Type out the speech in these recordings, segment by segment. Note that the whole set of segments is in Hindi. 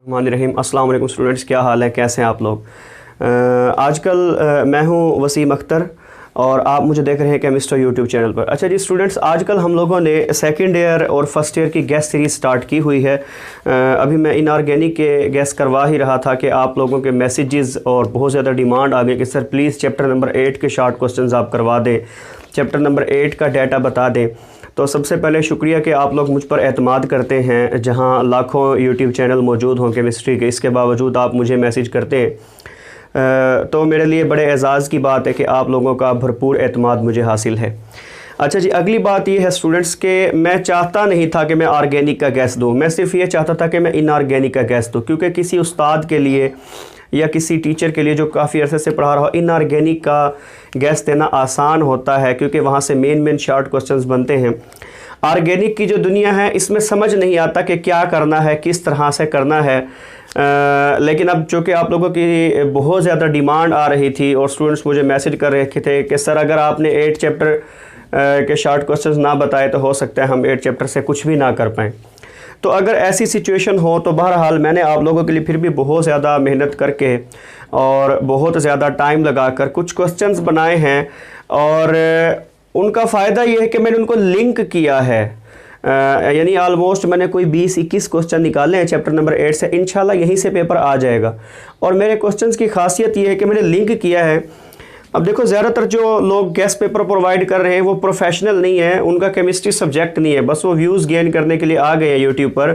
रहीम। अस्सलाम वालेकुम स्टूडेंट्स, क्या हाल है, कैसे हैं आप लोग। आजकल मैं हूं वसीम अख्तर और आप मुझे देख रहे हैं केमिस्ट्री यूट्यूब चैनल पर। अच्छा जी स्टूडेंट्स, आजकल हम लोगों ने सेकंड ईयर और फर्स्ट ईयर की गैस सीरीज़ स्टार्ट की हुई है। अभी मैं इनऑर्गेनिक के गैस करवा ही रहा था कि आप लोगों के मैसेजेस और बहुत ज़्यादा डिमांड आ गई कि सर प्लीज़ चैप्टर नंबर 8 के शॉर्ट क्वेश्चंस आप करवा दें, चैप्टर नंबर 8 का डाटा बता दें। तो सबसे पहले शुक्रिया कि आप लोग मुझ पर एतमाद करते हैं, जहां लाखों यूट्यूब चैनल मौजूद हों केमिस्ट्री के, इसके बावजूद आप मुझे मैसेज करते हैं। तो मेरे लिए बड़े एज़ाज़ की बात है कि आप लोगों का भरपूर एतमाद मुझे हासिल है। अच्छा जी, अगली बात ये है स्टूडेंट्स के मैं चाहता नहीं था कि मैं ऑर्गेनिक का गैस दूँ, मैं सिर्फ ये चाहता था कि मैं इनऑर्गेनिक का गैस दूँ, क्योंकि किसी उस्ताद के लिए या किसी टीचर के लिए जो काफ़ी अरसे से पढ़ा रहा हो, इनऑर्गेनिक का गैस देना आसान होता है क्योंकि वहाँ से मेन शॉर्ट क्वेश्चंस बनते हैं। ऑर्गेनिक की जो दुनिया है इसमें समझ नहीं आता कि क्या करना है, किस तरह से करना है। लेकिन अब चूँकि आप लोगों की बहुत ज़्यादा डिमांड आ रही थी और स्टूडेंट्स मुझे मैसेज कर रहे थे कि सर अगर आपने 8 चैप्टर के शॉर्ट क्वेश्चंस ना बताए तो हो सकता है हम 8 चैप्टर से कुछ भी ना कर पाएँ। तो अगर ऐसी सिचुएशन हो तो बहरहाल मैंने आप लोगों के लिए फिर भी बहुत ज़्यादा मेहनत करके और बहुत ज़्यादा टाइम लगाकर कुछ क्वेश्चंस बनाए हैं और उनका फ़ायदा ये है कि मैंने उनको लिंक किया है। यानी आलमोस्ट मैंने कोई 20-21 क्वेश्चन निकाले हैं चैप्टर नंबर 8 से, इंशाल्लाह यहीं से पेपर आ जाएगा। और मेरे क्वेश्चंस की खासियत ये है कि मैंने लिंक किया है। अब देखो ज़्यादातर जो लोग गैस पेपर प्रोवाइड कर रहे हैं वो प्रोफेशनल नहीं है, उनका केमिस्ट्री सब्जेक्ट नहीं है, बस वो व्यूज़ गेन करने के लिए आ गए हैं यूट्यूब पर।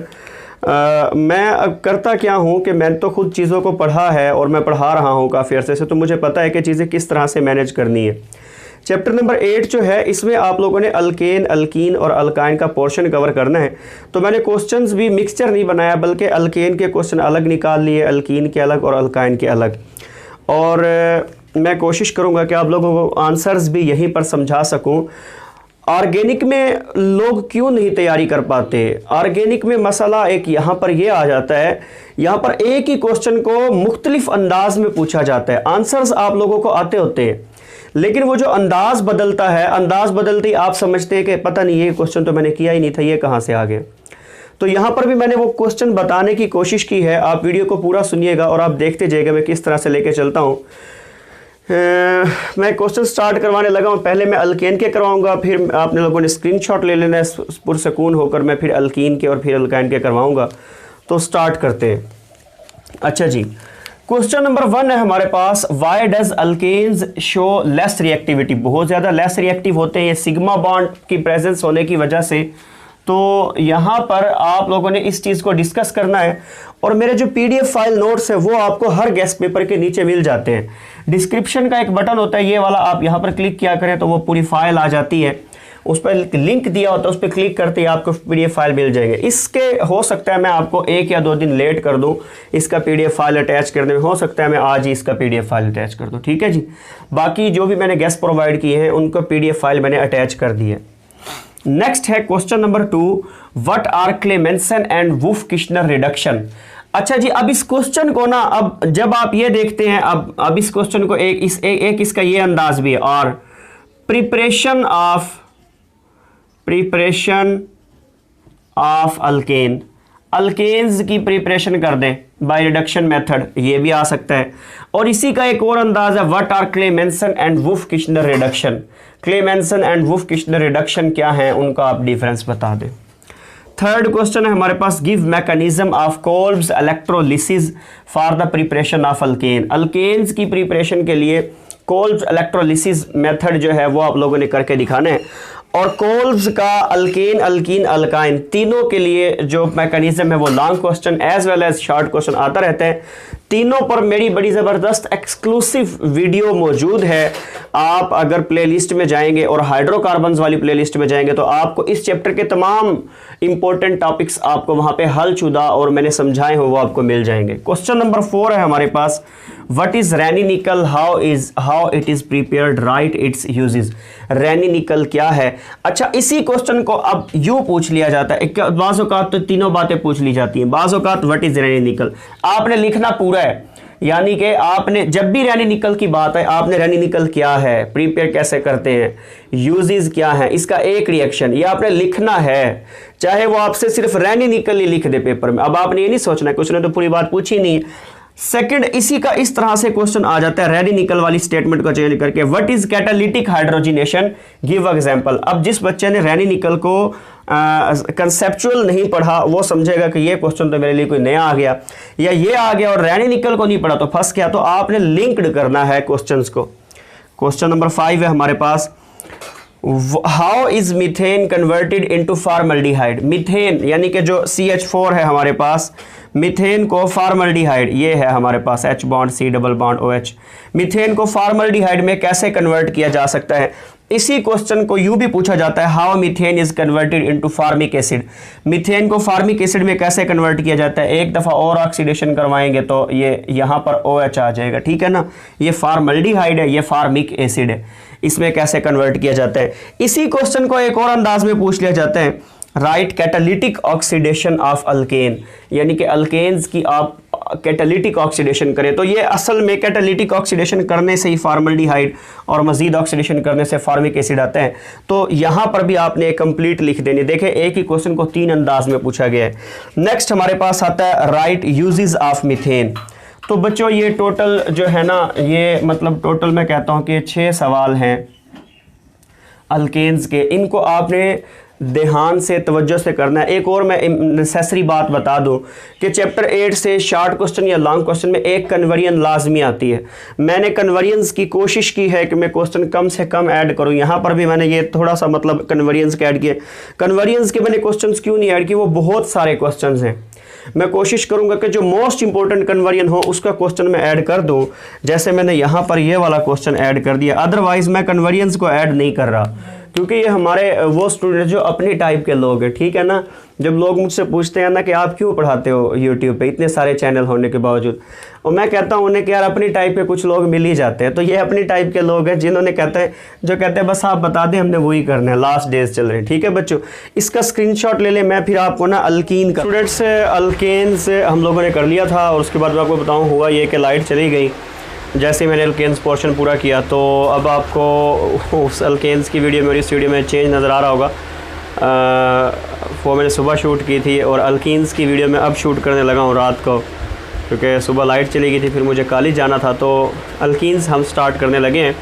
मैं अब करता क्या हूँ कि मैंने तो खुद चीज़ों को पढ़ा है और मैं पढ़ा रहा हूँ काफ़ी अरसे से, तो मुझे पता है कि चीज़ें किस तरह से मैनेज करनी है। चैप्टर नंबर 8 जो है इसमें आप लोगों ने अल्केन, अल्कीन और अल्काइन का पोर्शन कवर करना है। तो मैंने क्वेश्चंस भी मिक्सचर नहीं बनाया, बल्कि अल्केन के क्वेश्चन अलग निकाल लिए, अल्कीन के अलग और अल्काइन के अलग। और मैं कोशिश करूंगा कि आप लोगों को आंसर्स भी यहीं पर समझा सकूं। ऑर्गेनिक में लोग क्यों नहीं तैयारी कर पाते? ऑर्गेनिक में मसला एक यहाँ पर ये आ जाता है, यहाँ पर एक ही क्वेश्चन को मुख्तलिफ अंदाज में पूछा जाता है। आंसर्स आप लोगों को आते होते हैं, लेकिन वो जो अंदाज बदलता है, अंदाज बदलते ही आप समझते हैं कि पता नहीं ये क्वेश्चन तो मैंने किया ही नहीं था, ये कहाँ से आ गया। तो यहाँ पर भी मैंने वो क्वेश्चन बताने की कोशिश की है। आप वीडियो को पूरा सुनिएगा और आप देखते जाइएगा मैं किस तरह से लेके चलता हूँ। मैं क्वेश्चन स्टार्ट करवाने लगा हूँ। पहले मैं अल्केन के करवाऊँगा, फिर आपने लोगों ने स्क्रीनशॉट ले लेना है पुरसकून होकर, मैं फिर अल्कीन के और फिर अल्काइन के करवाऊँगा। तो स्टार्ट करते हैं। अच्छा जी, क्वेश्चन नंबर 1 है हमारे पास, why does alkanes show less reactivity? बहुत ज़्यादा लेस रिएक्टिव होते हैं सिग्मा बॉन्ड की प्रेजेंस होने की वजह से। तो यहाँ पर आप लोगों ने इस चीज़ को डिस्कस करना है और मेरे जो पीडीएफ फाइल नोट्स है वो आपको हर गेस्ट पेपर के नीचे मिल जाते हैं। डिस्क्रिप्शन का एक बटन होता है ये वाला, आप यहाँ पर क्लिक किया करें तो वो पूरी फाइल आ जाती है, उस पर लिंक दिया होता है, उस पर क्लिक करते ही आपको पीडीएफ फाइल मिल जाएंगे। इसके हो सकता है मैं आपको 1 या 2 दिन लेट कर दूं इसका पीडीएफ फाइल अटैच करने में, हो सकता है मैं आज ही इसका पीडीएफ फाइल अटैच कर दूं, ठीक है जी। बाकी जो भी मैंने गेस्ट प्रोवाइड किए हैं उनको पीडीएफ फाइल मैंने अटैच कर दी है। नेक्स्ट है question number 2, what are Clemmensen and Wolff Kishner reduction? अच्छा जी, अब इस क्वेश्चन को ना, अब जब आप ये देखते हैं, अब इस क्वेश्चन को एक इसका ये अंदाज भी है, और प्रिपरेशन ऑफ अल्केन, अल्केन्स की प्रिपरेशन कर दें बाय रिडक्शन मेथड, ये भी आ सकता है। और इसी का एक और अंदाज है, what are Clemmensen and Wolff Kishner reduction? Clemmensen and Wolff Kishner reduction क्या है, उनका आप डिफरेंस बता दें। थर्ड क्वेश्चन है हमारे पास, give mechanism of Kolbe's electrolysis for the preparation of alkane? Alkanes की प्रिपरेशन के लिए कोल्ब्स इलेक्ट्रोलिसिस मेथड जो है वो आप लोगों ने करके दिखाना है। और कोल्ब्स का अल्केन, अल्कीन, अल्काइन तीनों के लिए जो मैकेनिज्म है वो long question as well as short question आता रहता है। तीनों पर मेरी बड़ी ज़बरदस्त एक्सक्लूसिव वीडियो मौजूद है। आप अगर प्लेलिस्ट में जाएंगे और हाइड्रोकार्बन्स वाली प्लेलिस्ट में जाएंगे तो आपको इस चैप्टर के तमाम इंपॉर्टेंट टॉपिक्स आपको वहाँ पे हलशुदा और मैंने समझाए हो वो आपको मिल जाएंगे। क्वेश्चन नंबर 4 है हमारे पास, what is Raney nickel, how it is prepared, write its uses? Raney nickel क्या है? अच्छा, इसी क्वेश्चन को अब यूँ पूछ लिया जाता है, बाज़ औक़ात तो तीनों बातें पूछ ली जाती हैं। बाज़ औक़ात व्हाट इज़ रैनी निकल, आपने लिखना पूरा है, यानी कि आपने जब भी रैनी निकल की बात है, आपने रैनी निकल क्या है, प्रिपेयर कैसे करते हैं, यूजेस क्या है, इसका एक रिएक्शन ये आपने लिखना है। चाहे वो आपसे सिर्फ रैनी निकल ही लिख दे पेपर में, अब आपने ये नहीं सोचना कि उसने तो पूरी बात पूछी नहीं। सेकंड, इसी का इस तरह से क्वेश्चन आ जाता है रैनी निकल वाली स्टेटमेंट को चेंज करके, what is catalytic hydrogenation, give example. अब जिस बच्चे ने रैनी निकल को कंसेप्चुअल नहीं पढ़ा वो समझेगा कि ये क्वेश्चन तो मेरे लिए कोई नया आ गया, या ये आ गया, और रैनी निकल को नहीं पढ़ा तो फंस गया। तो आपने लिंक्ड करना है क्वेश्चंस को। क्वेश्चन नंबर 5 है हमारे पास, how is methane converted into formaldehyde. Methane यानी कि जो CH4 है हमारे पास, मीथेन को फॉर्मल्डिहाइड, ये है हमारे पास H bond C double bond OH, methane को फॉर्मल्डिहाइड में कैसे कन्वर्ट किया जा सकता है। इसी क्वेश्चन को यूं भी पूछा जाता है, how methane is converted into formic acid. Methane को फार्मिक एसिड में कैसे कन्वर्ट किया जाता है, एक दफ़ा और ऑक्सीडेशन करवाएंगे तो ये यहाँ पर OH आ जाएगा, ठीक है ना। ये फॉर्मल्डिहाइड है, ये फार्मिक एसिड है, इसमें कैसे कन्वर्ट किया जाता है। इसी क्वेश्चन को एक और अंदाज में पूछ लिया जाता है, right catalytic oxidation of alkane, यानी कि अल्केन्स की आप कैटालिटिक ऑक्सीडेशन करें। तो ये असल में कैटालिटिक ऑक्सीडेशन करने से ही फॉर्मल्डिहाइड और मजीद ऑक्सीडेशन करने से फार्मिक एसिड आता है। तो यहाँ पर भी आपने कंप्लीट लिख देनी। देखें एक ही क्वेश्चन को 3 अंदाज में पूछा गया है। नेक्स्ट हमारे पास आता है राइट यूजेस ऑफ मीथेन। तो बच्चों ये टोटल जो है ना, ये मतलब टोटल मैं कहता हूँ कि 6 सवाल हैं अल्केन्स के। इनको आपने ध्यान से तवज्जो से करना है। एक और मैं नेसेसरी बात बता दूं कि चैप्टर 8 से शॉर्ट क्वेश्चन या लॉन्ग क्वेश्चन में एक कन्वर्जन लाजमी आती है। मैंने कन्वर्जन्स की कोशिश की है कि मैं क्वेश्चन कम से कम ऐड करूं। यहाँ पर भी मैंने ये थोड़ा सा मतलब कन्वर्जन्स के ऐड किए। कन्वर्जन्स के मैंने क्वेश्चंस क्यों नहीं ऐड किए, वो बहुत सारे क्वेश्चंस हैं। मैं कोशिश करूंगा कि जो मोस्ट इंपॉर्टेंट कन्वर्जन हो उसका क्वेश्चन मैं ऐड कर दूं, जैसे मैंने यहाँ पर ये वाला क्वेश्चन ऐड कर दिया। अदरवाइज मैं कन्वर्जन्स को ऐड नहीं कर रहा, क्योंकि ये हमारे वो स्टूडेंट जो अपनी टाइप के लोग हैं, ठीक है ना। जब लोग मुझसे पूछते हैं ना कि आप क्यों पढ़ाते हो यूट्यूब पे इतने सारे चैनल होने के बावजूद, और मैं कहता हूँ उन्हें कि यार अपनी टाइप के कुछ लोग मिल ही जाते हैं। तो ये अपनी टाइप के लोग हैं जिन्होंने कहते हैं, जो कहते हैं बस आप बता दें हमने वही करना है, लास्ट डेज चल रहे हैं, ठीक है बच्चों। इसका स्क्रीनशॉट ले लें, मैं फिर आपको ना अल्कीन का स्टूडेंट्स अल्केन से हम लोगों ने कर लिया था। और उसके बाद मैं आपको बताऊँ हुआ ये कि लाइट चली गई जैसे मैंने अल्केन्स पोर्शन पूरा किया। तो अब आपको उस अल्केन्स की वीडियो में और इस वीडियो में चेंज नज़र आ रहा होगा। वो मैंने सुबह शूट की थी और अल्कीन्स की वीडियो में अब शूट करने लगा हूँ रात को, क्योंकि सुबह लाइट चली गई थी, फिर मुझे कॉलेज जाना था। तो अल्कीन्स हम स्टार्ट करने लगे हैं।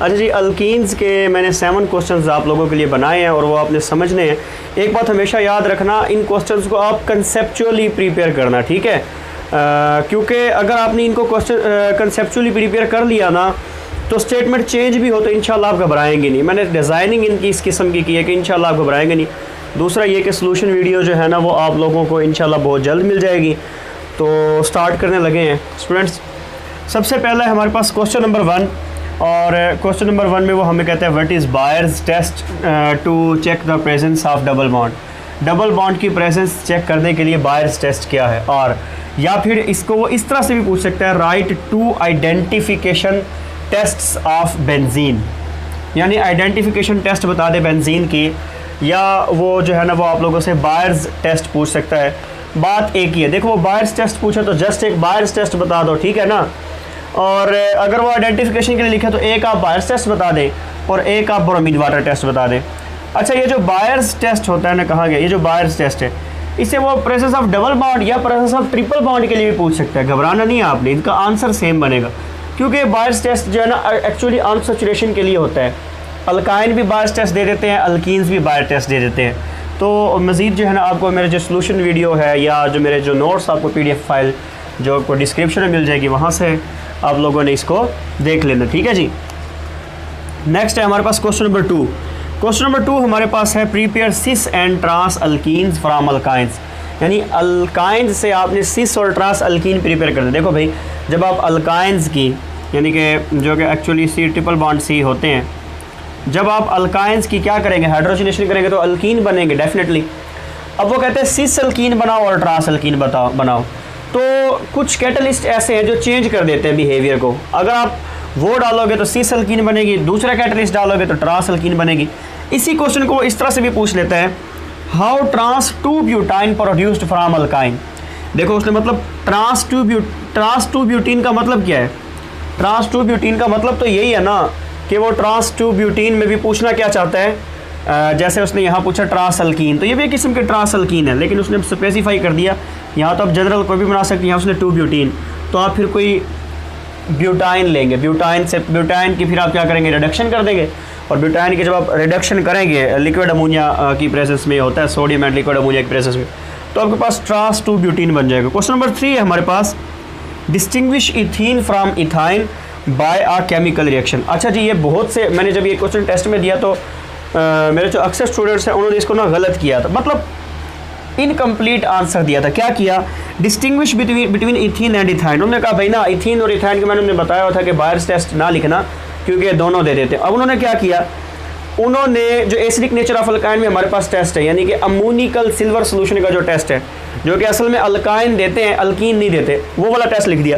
अच्छा जी, अल्कीन्स के मैंने 7 क्वेश्चंस आप लोगों के लिए बनाए हैं और वो आपने समझने हैं। एक बात हमेशा याद रखना, इन क्वेश्चंस को आप कंसेप्चुअली प्रिपेयर करना, ठीक है। क्योंकि अगर आपने इनको क्वेश्चन कंसेप्चुअली प्रिपेयर कर लिया ना, तो स्टेटमेंट चेंज भी हो तो इंशाल्लाह आप घबराएंगे नहीं। मैंने डिज़ाइनिंग इनकी इस किस्म की है कि इंशाल्लाह आप घबराएंगे नहीं। दूसरा ये कि सॉल्यूशन वीडियो जो है ना वो आप लोगों को इंशाल्लाह बहुत जल्द मिल जाएगी। तो स्टार्ट करने लगे हैं स्टूडेंट्स। सबसे पहला है हमारे पास क्वेश्चन नंबर 1, और क्वेश्चन नंबर 1 में वो हमें कहते हैं what is Baeyer's test to check the presence of double bond. Double bond की प्रेजेंस चेक करने के लिए बायर्स टेस्ट क्या है। और या फिर इसको वो इस तरह से भी पूछ सकता है, write two identification tests of benzene, यानी आइडेंटिफिकेशन टेस्ट बता दे बेंजीन की। या वो जो है ना वो आप लोगों से बायर्स टेस्ट पूछ सकता है। बात एक ही है, देखो वो बायर्स टेस्ट पूछे तो जस्ट एक बायर्स टेस्ट बता दो, ठीक है ना। और अगर वो आइडेंटिफिकेशन के लिए लिखे तो एक आप बायर्स टेस्ट बता दें और एक आप ब्रोमीन वाटर टेस्ट बता दें। अच्छा, ये जो बायर्स टेस्ट होता है ना, कहाँ गया ये जो बायर्स टेस्ट है, इसे वो प्रेजेंस ऑफ डबल बॉन्ड या प्रेजेंस ऑफ ट्रिपल बॉन्ड के लिए भी पूछ सकता है। घबराना नहीं है आपने, इनका आंसर सेम बनेगा, क्योंकि बायर्स टेस्ट जो है ना एक्चुअली अनसैचुरेशन के लिए होता है। अल्काइन भी बायर्स टेस्ट दे देते हैं, अल्कीन्स भी बायर्स टेस्ट दे देते हैं। तो मज़ीद जो है ना आपको मेरे जो सोल्यूशन वीडियो है या जो मेरे जो नोट्स आपको PDF फाइल जो आपको डिस्क्रिप्शन में मिल जाएगी, वहाँ से आप लोगों ने इसको देख लेना, ठीक है जी। नेक्स्ट है हमारे पास क्वेश्चन नंबर 2। क्वेश्चन नंबर 2 हमारे पास है prepare cis and trans alkenes from alkynes, यानी अल्काइंस से आपने सिस और ट्रांस अल्कीन प्रिपेयर करते हैं। देखो भाई, जब आप अल्काइंस की यानी कि जो कि actually C triple bond C होते हैं, जब आप अल्काइंस की क्या करेंगे, हाइड्रोजनेशन करेंगे तो अल्कीन बनेंगे डेफिनेटली। अब वो कहते हैं सिस अल्कीन बनाओ और ट्रांस अल्कीन बनाओ। तो कुछ कैटलिस्ट ऐसे हैं जो चेंज कर देते हैं बिहेवियर को। अगर आप वो डालोगे तो सिस अल्कीन बनेगी, दूसरा कैटलिस्ट डालोगे तो ट्रांस अल्कीन बनेगी। इसी क्वेश्चन को वो इस तरह से भी पूछ लेता है, how trans 2 butyne produced from alkyne, देखो उसने मतलब ट्रांस टू ब्यूटीन का मतलब क्या है? ट्रांस टू ब्यूटीन का मतलब तो यही है ना कि वो ट्रांस टू ब्यूटीन में भी पूछना क्या चाहता है, जैसे उसने यहाँ पूछा ट्रांस अल्कीन, तो ये भी एक किस्म के ट्रांस अल्कीन है, लेकिन उसने स्पेसिफाई कर दिया यहाँ तो आप जनरल कोई भी बना सकते हैं, यहाँ उसने 2 ब्यूटीन, तो आप फिर कोई ब्यूटाइन लेंगे, ब्यूटाइन की फिर आप क्या करेंगे, रिडक्शन कर देंगे, और ब्यूटाइन की जब आप रिडक्शन करेंगे लिक्विड अमोनिया की प्रेजेंस में होता है, सोडियम एंड लिक्विड अमोनिया की प्रेजेंस में, तो आपके पास ट्रांस 2 ब्यूटीन बन जाएगा। क्वेश्चन नंबर 3 है हमारे पास, distinguish ethene from ethyne by a chemical reaction. अच्छा जी, ये बहुत से मैंने जब ये क्वेश्चन टेस्ट में दिया तो मेरे जो अक्सर स्टूडेंट्स हैं उन्होंने इसको ना गलत किया था, मतलब इनकम्प्लीट आंसर दिया था। क्या किया, distinguish between ethene and ethyne, उन्होंने कहा भाई ना इथीन और इथाइन के मैंने उन्हें बताया हुआ था कि बायर्स टेस्ट ना लिखना क्योंकि ये दोनों दे देते हैं। अब उन्होंने क्या किया, उन्होंने जो एसिडिक नेचर ऑफ अल्काइन में हमारे पास टेस्ट है, यानी कि अमोनिकल सिल्वर सोल्यूशन का जो टेस्ट है, जो कि असल में अल्काइन देते हैं अल्कीन नहीं देते, वो वाला टेस्ट लिख दिया।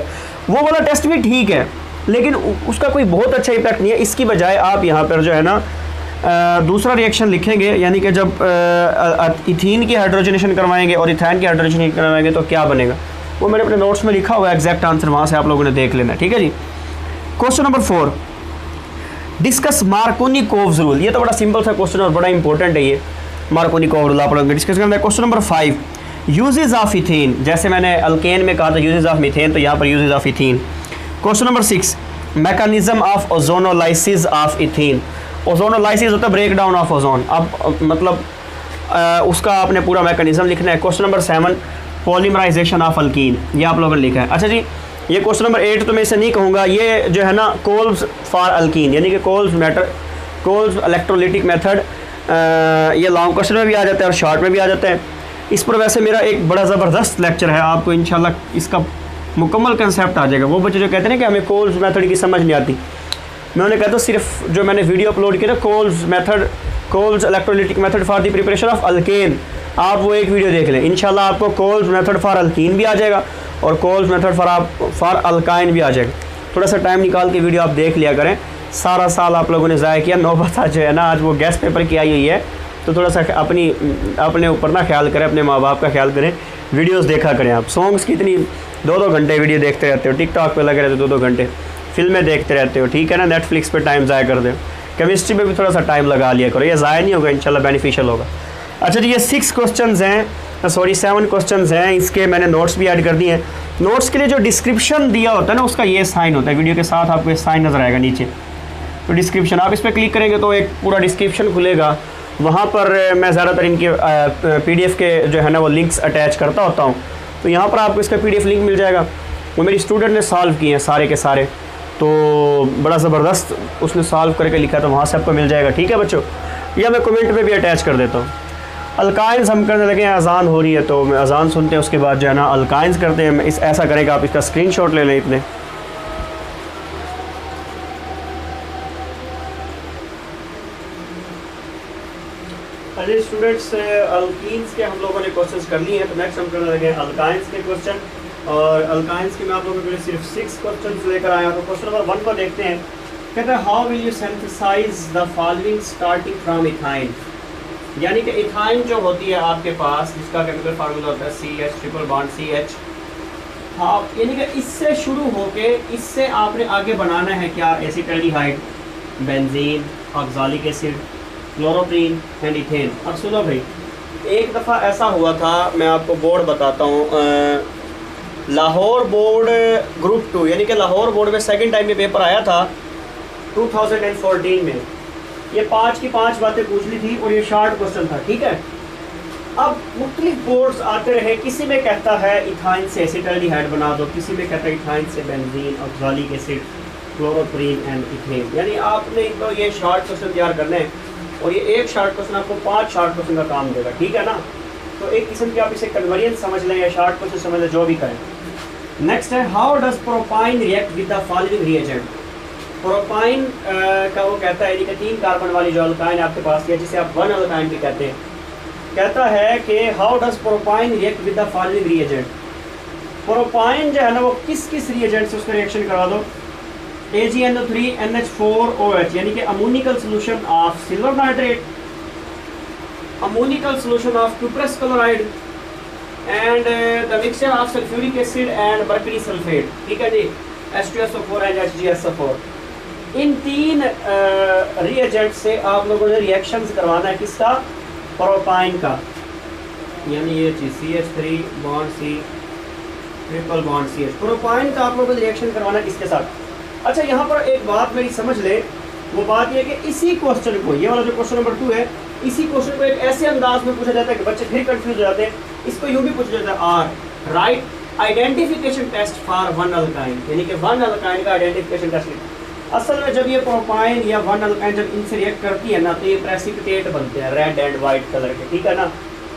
वो वाला टेस्ट भी ठीक है, लेकिन उसका कोई बहुत अच्छा इफेक्ट नहीं है। इसकी बजाय आप यहाँ पर जो है ना दूसरा रिएक्शन लिखेंगे, यानी कि जब इथीन की हाइड्रोजनेशन करवाएंगे और इथाइन की हाइड्रोजनेशन करवाएंगे तो क्या बनेगा, वो मैंने अपने नोट्स में लिखा हुआ है, एग्जैक्ट आंसर वहाँ से आप लोगों ने देख लेना, ठीक है जी। Question number 4, discuss Markovnikov's rule. ये तो बड़ा सिंपल सा क्वेश्चन और बड़ा इंपॉर्टेंट है ये मार्कोनिकोव रूल, आप लोग डिस्कस करना है। Question number 5, uses of ethene, जैसे मैंने अल्केन में कहा था यूजेज ऑफ मीथेन, तो यहाँ पर uses of ethene. Question number 6, mechanism of ozonolysis of ethene. Ozonolysis होता है ब्रेक डाउन ऑफ ओजोन, अब मतलब उसका आपने पूरा मैकेनिज्म लिखना है। Question number 7, polymerisation of alkene, ये आप लोगों ने लिखा है। अच्छा जी, ये क्वेश्चन नंबर 8 तो मैं इसे नहीं कहूँगा, ये जो है ना कोल्स फॉर अल्कीन, यानी कि कोल्स इलेक्ट्रोलिटिक मेथड, ये लॉन्ग क्वेश्चन में भी आ जाता है और शॉर्ट में भी आ जाता है। इस पर वैसे मेरा एक बड़ा ज़बरदस्त लेक्चर है, आपको इंशाल्लाह इसका मुकम्मल कंसेप्ट आ जाएगा। वो बच्चे जो कहते हैं कि हमें कोल्स मेथड की समझ नहीं आती, मैं उन्हें कहता हूँ सिर्फ जो मैंने वीडियो अपलोड किया था Kolbe's electrolytic method for the preparation of alkane, आप वो एक वीडियो देख लें, इंशाल्लाह आपको कोल्स मेथड फॉर अल्कीन भी आ जाएगा और कोल्स मेथड फॉर अल्काइन भी आ जाएगा। थोड़ा सा टाइम निकाल के वीडियो आप देख लिया करें, सारा साल आप लोगों ने ज़ाया किया, नौबत आज जो है ना आज वो गेस्ट पेपर की आई हुई है, तो थोड़ा सा अपने ऊपर ना ख्याल करें, अपने माँ बाप का ख्याल करें, वीडियोस देखा करें। आप सॉन्ग्स की इतनी 2-2 घंटे वीडियो देखते रहते हो, टिकटॉक पे लगे रहते हो 2-2 घंटे, फिल्में देखते रहते हो, ठीक है ना, नेटफ्लिक्स पे टाइम ज़ाया कर दो, केमिस्ट्री में भी थोड़ा सा टाइम लगा लिया करो, ये ज़ाया नहीं होगा, इंशाल्लाह बेनिफिशियल होगा। अच्छा जी, ये 6 क्वेश्चंस हैं, सॉरी 7 क्वेश्चंस हैं, इसके मैंने नोट्स भी ऐड कर दिए हैं। नोट्स के लिए जो डिस्क्रिप्शन दिया होता है ना, उसका ये साइन होता है, वीडियो के साथ आपको ये साइन नज़र आएगा नीचे, तो डिस्क्रिप्शन आप इस पर क्लिक करेंगे तो एक पूरा डिस्क्रिप्शन खुलेगा, वहाँ पर मैं ज़्यादातर इनके PDF के जो है ना वो लिंक्स अटैच करता होता हूँ, तो यहाँ पर आपको इसका PDF लिंक मिल जाएगा, वो मेरी स्टूडेंट ने सॉल्व किए हैं सारे के सारे, तो बड़ा ज़बरदस्त उसने सॉल्व करके लिखा, तो वहाँ से आपको मिल जाएगा, ठीक है बच्चों, या मैं कमेंट में भी अटैच कर देता हूँ। अल्काइंस हम करने लगे हैं, अजान हो रही है तो मैं अजान सुनते हैं, उसके बाद जो है ना अल्काइंस करते हैं। इस ऐसा करेगा, आप इसका स्क्रीनशॉट ले लें इतने। अरे स्टूडेंट्स, अल्कीन्स के हम लोगों ने क्वेश्चंस कर लिए हैं, तो नेक्स्ट हम करने लगे हैं अल्काइंस के क्वेश्चन, और अल्काइंस के मैं आप लोगों के लिए सिर्फ 6 क्वेश्चंस लेकर आया हूँ। तो क्वेश्चन नंबर 1 को देखते हैं, कहते हैं how will you synthesise the following starting from ethyne, यानी कि इथाइन जो होती है आपके पास, जिसका केमिकल फार्मूला होता है CH ट्रिपल बॉन्ड CH, हाँ, यानी कि इससे शुरू होके इससे आपने आगे बनाना है क्या, acetaldehyde, benzene, oxalic acid, chloroprene and ethane. अब सुनो भाई, एक दफ़ा ऐसा हुआ था, मैं आपको बोर्ड बताता हूँ, लाहौर बोर्ड ग्रुप 2, यानी कि लाहौर बोर्ड में सेकंड टाइम में पेपर आया था 2014 में, ये 5 की 5 बातें पूछ ली थी और ये शॉर्ट क्वेश्चन था, ठीक है। अब मुख्तलिफ बोर्ड्स आते रहे, किसी में कहता है इथाइन से एसिटाल्डिहाइड बना दो, किसी में कहता है इथाइन से benzene, oxalic acid, chloroprene and ethane, यानी आपने तो ये शॉर्ट क्वेश्चन तैयार करने हैं, और ये एक शॉर्ट क्वेश्चन आपको 5 शॉर्ट क्वेश्चन का काम देगा, ठीक है ना। तो एक किस्म की आप इसे कन्वर्जेंस समझ लें या शॉर्ट क्वेश्चन समझ लें, जो भी करें। नेक्स्ट है, how does propyne react with the following reagent. Propyne का वो कहता है कि 3 कार्बन वाली जो अल्काइन आपके पास है, जिसे आप 1 अल्काइन भी कहते हैं, कहता है कि how does propyne react with the following reagent. Propyne जो है ना वो किस किस रिएजेंट से उसका रिएक्शन करा दो, AgNO3NH4OH, यानी कि ammoniacal solution of silver nitrate, ammoniacal solution of cuprous chloride, and the mixture of sulphuric acid and mercury sulphate, ठीक है जी, H2SO4 एंड HgSO4। इन तीन रिएजेंट से आप लोगों ने रिएक्शंस करवाना है, किसका? प्रोपाइन का, यानी ये चीज़ CH3 bond C triple bond CH, propyne का आप लोगों ने रिएक्शन करवाना है किसके साथ? अच्छा, यहाँ पर एक बात मेरी समझ ले, वो बात ये कि इसी क्वेश्चन को, ये वाला जो क्वेश्चन नंबर 2 है, इसी क्वेश्चन को एक ऐसे अंदाज में पूछा जाता है कि बच्चे फिर कंफ्यूज हो जाते हैं। इसको यूँ भी पूछा जाता है, are write identification test for one alkyne, यानी कि वन अल्काइन का आइडेंटिफिकेशन टेस्ट। असल में जब ये प्रोपाइन या वन अल्काइन जब इनसे रिएक्ट करती है ना, तो ये प्रेसिपिटेट बनते हैं, रेड एंड वाइट कलर के, ठीक है ना,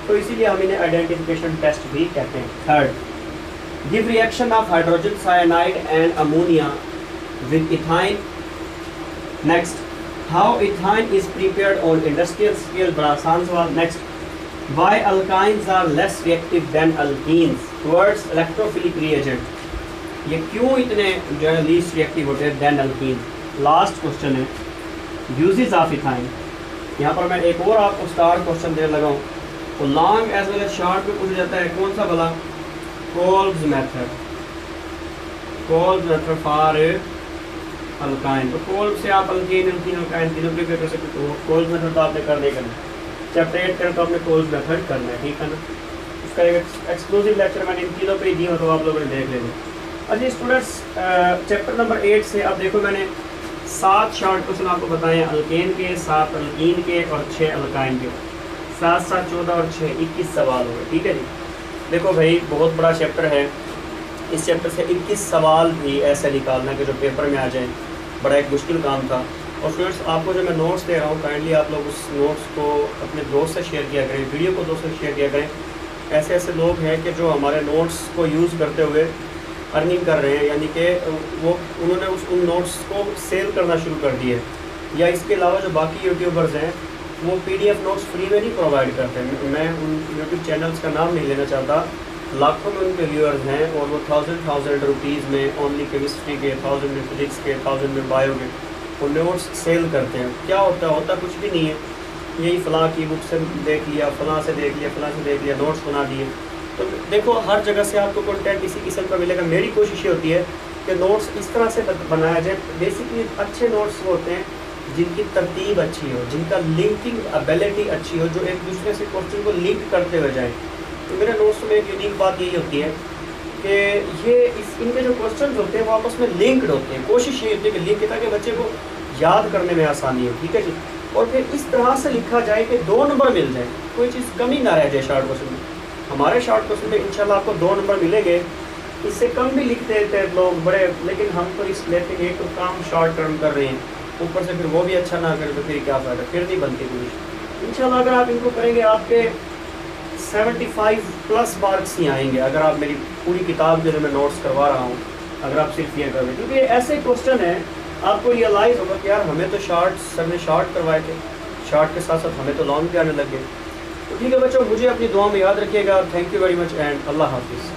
तो इसीलिए हम इन्हें आइडेंटिफिकेशन टेस्ट भी कहते हैं। Third, give reaction of hydrogen cyanide and ammonia with ethyne. Next, how ethyne is prepared on industrial scale, बड़ा आसान सवाल। Next, why alkynes are less reactive than alkenes towards electrophilic reagent, ये क्यों इतने जो है least reactive होते हैं than alkenes। लास्ट क्वेश्चन है uses of ethyne, यहाँ पर मैं एक और आपको स्टार क्वेश्चन देने लगा हूँ, तो long as well as short में पूछा जाता है, कौन सा भला? Kolbe's method, Kolbe's method for alkyne. तो कोल्ब से आप अल्कीन अल्काइन तीनों के कर सकते हो। कोल्ब मेथड तो आपने कर देगा, चैप्टर 8 कर तो आपने कोल्ब मेथड करना है, ठीक है ना। उसका एक एक्सक्लूसिव लेक्चर मैंने इन तीनों पे ही दिया, तो आप लोगों ने देख लेंगे। अच्छा स्टूडेंट्स, चैप्टर नंबर 8 से अब देखो, मैंने 7 शॉर्ट क्वेश्चन आपको बताए हैं, अल्केन के, 7 अल्कीन के और 6 अल्काइन के। 7 7 14 और 6 21 सवाल हो गए, ठीक है जी। देखो भाई, बहुत बड़ा चैप्टर है, इस चैप्टर से 21 सवाल भी ऐसे निकालना कि जो पेपर में आ जाए, बड़ा एक मुश्किल काम था। और स्टूडेंट्स, आपको जो मैं नोट्स दे रहा हूँ, काइंडली आप लोग उस नोट्स को अपने दोस्त से शेयर किया करें, वीडियो को दोस्तों से शेयर किया करें। ऐसे ऐसे लोग हैं कि जो हमारे नोट्स को यूज़ करते हुए अर्निंग कर रहे हैं, यानी कि वो उन्होंने उन नोट्स को सेल करना शुरू कर दिए, या इसके अलावा जो बाकी यूट्यूबर्स हैं वो PDF नोट्स फ्री में नहीं प्रोवाइड करते हैं। मैं उन यूट्यूब चैनल्स का नाम नहीं लेना चाहता, लाखों में उनके व्यूअर्स हैं और वो थाउजेंड रुपीज़ में ओनली केमिस्ट्री के, 1000 में फिजिक्स के, 1000 में बायो के वो नोट्स सेल करते हैं। क्या होता कुछ भी नहीं है, यही फ़लाँ की बुक से देख लिया, फ़लाँ से देख लिया, फ़लाँ से देख लिया, नोट्स बना दिए। तो देखो, हर जगह से आपको कंटेंट इसी किस्म का मिलेगा। मेरी कोशिश ये होती है कि नोट्स इस तरह से बनाया जाए, बेसिकली अच्छे नोट्स होते हैं जिनकी तरतीब अच्छी हो, जिनका लिंकिंग एबिलिटी अच्छी हो, जो एक दूसरे से क्वेश्चन को लिंक करते हुए जाए। तो मेरे नोट्स में एक यूनिक बात यही होती है कि इनके जो क्वेश्चन होते हैं वो आपस में लिंक्ड होते हैं। कोशिश ये होती है कि लिंक, ताकि बच्चे को याद करने में आसानी हो, ठीक है जी। और फिर इस तरह से लिखा जाए कि 2 नंबर मिल जाए, कोई चीज़ कमी ना रह जाए शॉर्ट क्वेश्चन में। हमारे शॉर्ट क्वेश्चन में इंशाल्लाह आपको 2 नंबर मिलेंगे, इससे कम भी लिखते थे लोग बड़े, लेकिन हम तो इस लेते हैं, एक तो काम शॉर्ट टर्म कर रहे हैं, ऊपर से फिर वो भी अच्छा ना करें तो फिर क्या फ़ायदा, फिर नहीं बनती पूरी। इंशाल्लाह अगर आप इनको करेंगे, आपके 75+ मार्क्स ही आएंगे, अगर आप मेरी पूरी किताब के जो मैं नोट्स करवा रहा हूँ, अगर आप सिर्फ ये करें। क्योंकि ऐसे क्वेश्चन है, आपको रियलाइज़ होगा कि यार हमें तो सर ने शॉर्ट करवाए थे, शॉर्ट के साथ साथ हमें तो लॉन्ग भी आने लगे। तो ठीक है बच्चों, मुझे अपनी दुआ में याद रखिएगा। Thank you very much and अल्लाह हाफिज़।